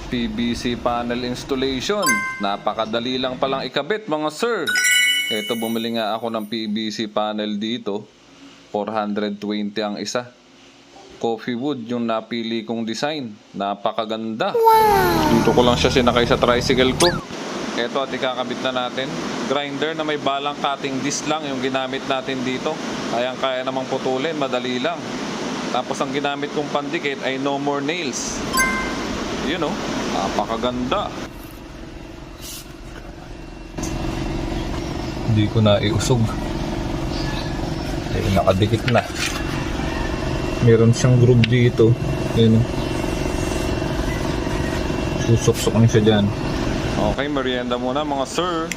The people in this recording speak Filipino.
PVC panel installation. Napakadali lang palang ikabit mga sir. Ito, bumili nga ako ng PVC panel dito. 420 ang isa. Coffee wood yung napili kong design. Napakaganda. Dito ko lang siya sinakay sa tricycle ko. Ito at ikakabit na natin. Grinder na may balang cutting disc lang yung ginamit natin dito. Kaya namang putulin, madali lang. Tapos ang ginamit kong pandikit ay no more nails. Yun o, napakaganda. Hindi ko na iusog. Eh, nakadikit na. Meron siyang groove dito. Yun o. Susok-sok niya siya dyan. Okay, merienda muna mga sir.